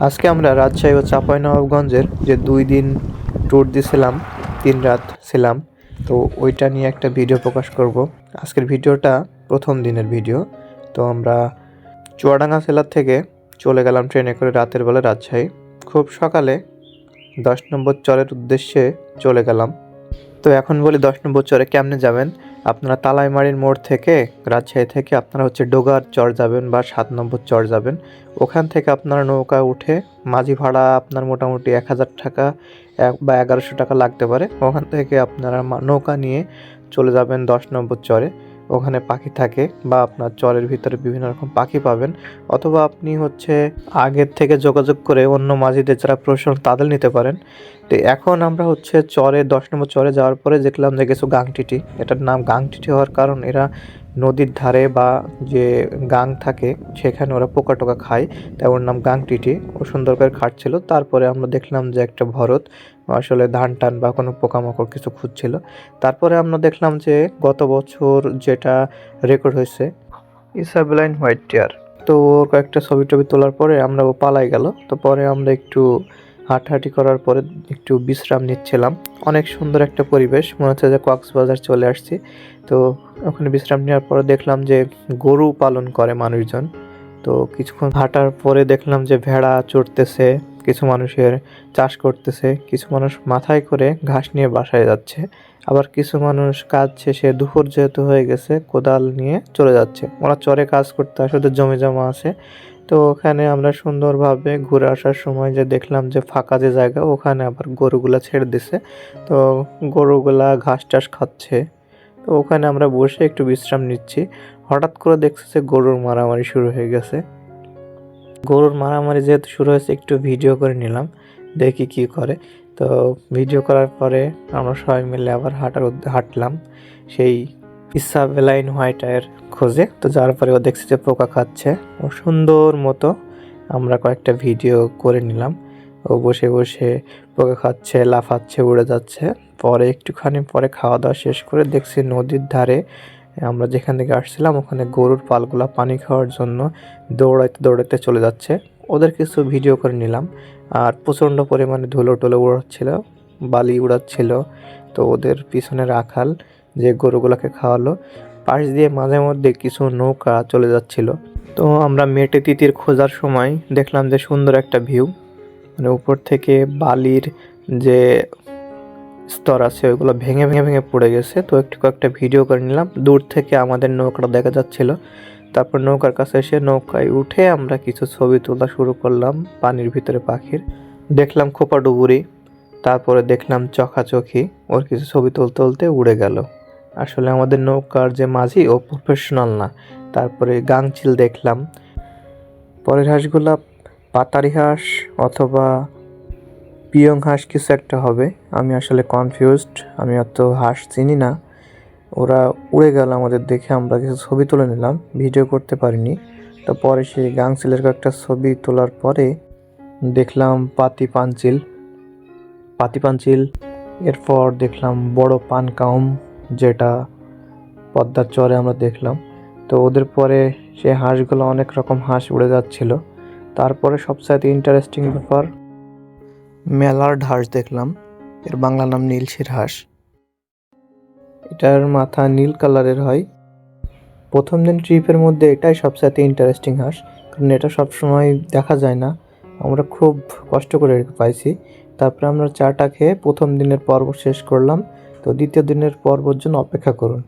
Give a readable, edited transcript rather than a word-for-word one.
আজকে আমরা রাজশাহী ও চাঁপাইনবাবগঞ্জের যে 2 দিন ট্যুর দিছিলাম, 3 রাত ছিলাম, তো ওইটা নিয়ে একটা ভিডিও প্রকাশ করব। আজকের ভিডিওটা প্রথম দিনের ভিডিও। তো আমরা চুয়াডাঙ্গা জেলার থেকে চলে গেলাম ট্রেনে করে রাতের বেলা রাজশাহী। খুব সকালে 10 নম্বর চরের উদ্দেশ্যে চলে গেলাম। তো এখন বলি 10 নম্বর চরে কেমনে যাবেন। আপনারা তালাইমারির মোড় থেকে রাজশাহী থেকে আপনারা ডোগার চর যাবেন বা 7 নম্বর চর যাবেন। ওখান থেকে আপনারা নৌকা উঠে মাঝি ভাড়া আপনার মোটামুটি 1000 টাকা বা 1100 টাকা লাগতে পারে। ওখান থেকে আপনারা নৌকা নিয়ে চলে যাবেন 10 নম্বর চরে। ওখানে পাখি থাকে বা আপনার চরের ভিতরে বিভিন্ন রকম পাখি পাবেন, অথবা আপনি আগের থেকে যোগাযোগ করে অন্য মাঝিদের যারা প্রশাসন তাদের নিতে পারেন। তো এখন আমরা চরে 10 নম্বর চরে যাওয়ার পরে দেখলাম যে কিছু গাংটিটি, এটার নাম গাংটিটি হওয়ার কারণ এরা নদীর ধারে বা যে গাং থাকে সেখানে ওরা পোকা টোকা খায়, তাই ওর নাম গাংটিটি। ও সুন্দর করে খাটছিল। তারপরে আমরা দেখলাম যে একটা ভরত আসলে ধান টান বা কোনো পোকামাকড় কিছু খুঁজছিল। তারপরে আমরা দেখলাম যে গত বছর যেটা রেকর্ড হয়েছে ইসাবেলাইন হোয়াইট টিয়ার, তো ওর কয়েকটা ছবি টবি তোলার পরে ও পালাই গেল। তো পরে আমরা একটু হাঁটাহাঁটি করার পরে একটু বিশ্রাম নিচ্ছিলাম। অনেক সুন্দর একটা পরিবেশ, মনে হচ্ছে যে কক্সবাজার চলে আসছি। তো ওখানে বিশ্রাম নেওয়ার পরে দেখলাম যে গরু পালন করে মানুষজন। তো কিছুক্ষণ হাঁটার পরে দেখলাম যে ভেড়া চড়তেছে, কিছু মানুষের চাষ করতেছে, কিছু মানুষ মাথায় করে ঘাস নিয়ে বাসায় যাচ্ছে, আবার কিছু মানুষ কাজ শেষে দুপুর যেহেতু হয়ে গেছে কোদাল নিয়ে চলে যাচ্ছে। ওরা চরে কাজ করতে আসলে জমি জমা আছে। তো ওখানে আমরা সুন্দরভাবে ঘুরে আসার সময় যে দেখলাম যে ফাঁকা যে জায়গা, ওখানে আবার গরুগুলা ছেড়ে দিছে। তো গরুগুলা ঘাস টাস খাচ্ছে। তো ওখানে আমরা বসে একটু বিশ্রাম নিচ্ছি। হঠাৎ করে দেখছি যে গরুর মারামারি শুরু হয়ে গেছে। গরুর মারামারি যেহেতু শুরু হয়েছে, একটু ভিডিও করে নিলাম, দেখি কি করে। তো ভিডিও করার পরে আমরা সবাই মিলে আবার হাঁটলাম সেই ইসাবেলাইন হোয়াইটের খোঁজে। তো যার পরে ও দেখছি যে পোকা খাচ্ছে, ও সুন্দর মতো আমরা কয়েকটা ভিডিও করে নিলাম। ও বসে বসে পোকা খাচ্ছে, লাফাচ্ছে, উড়ে যাচ্ছে। পরে একটুখানি পরে খাওয়া দাওয়া শেষ করে দেখছি নদীর ধারে আমরা যেখান থেকে আসছিলাম ওখানে গরুর পালগুলা পানি খাওয়ার জন্য দৌড়াইতে দৌড়াইতে চলে যাচ্ছে। ওদের কিছু ভিডিও করে নিলাম। আর প্রচণ্ড পরিমাণে ধুলো টুলো উড়াচ্ছিল, বালি উড়াচ্ছিল। তো ওদের পিছনে রাখাল যে গরুগুলাকে খাওয়ালো, পাশ দিয়ে মাঝে মধ্যে কিছু নৌকা চলে যাচ্ছিল। তো আমরা মেটে তিতির খোঁজার সময় দেখলাম যে সুন্দর একটা ভিউ, মানে উপর থেকে বালির যে স্তর আছে ওইগুলো ভেঙে ভেঙে ভেঙে পড়ে গেছে। তো কয়েকটা ভিডিও করে নিলাম। দূর থেকে আমাদের নৌকাটা দেখা যাচ্ছিল। তারপর নৌকার কাছে এসে নৌকায় উঠে আমরা কিছু ছবি তোলা শুরু করলাম পানির ভিতরে পাখির। দেখলাম খোপা ডুবুরি, তারপরে দেখলাম চোখাচোখি, ওর কিছু ছবি তুলতে তুলতে উড়ে গেল। আসলে আমাদের নৌকার যে মাঝি ও প্রফেশনাল না। তারপরে গাংচিল দেখলাম। পরের হাঁসগুলা পাতারি হাঁস অথবা পিয়ং হাঁস কিছু একটা হবে, আমি আসলে কনফিউজড, আমি অত হাঁস চিনি না। ওরা উড়ে গেল আমাদের দেখে, আমরা কিছু ছবি তুলে নিলাম, ভিডিও করতে পারিনি। তো পরে সেই গাংচিলের কয়েকটা ছবি তোলার পরে দেখলাম পাতি পাঞ্চিল। এরপর দেখলাম বড় পানকাউম, যেটা পদ্মার চরে আমরা দেখলাম। তো ওদের পরে সে হাঁসগুলো, অনেক রকম হাঁস উড়ে যাচ্ছিল। তারপরে সবচাইতে ইন্টারেস্টিং ব্যাপার মেলার হাঁস দেখলাম, এর বাংলা নাম নীলশির হাঁস। এটার মাথা নীল কালারের হয়। প্রথম দিন ট্রিপের মধ্যে এটাই সবচাইতে ইন্টারেস্টিং হাঁস, কারণ এটা সবসময় দেখা যায় না। আমরা খুব কষ্ট করে পাইছি। তারপরে আমরা চাটা খেয়ে প্রথম দিনের পর্ব শেষ করলাম। তো দ্বিতীয় দিনের পর্বর জন্য অপেক্ষা করুন।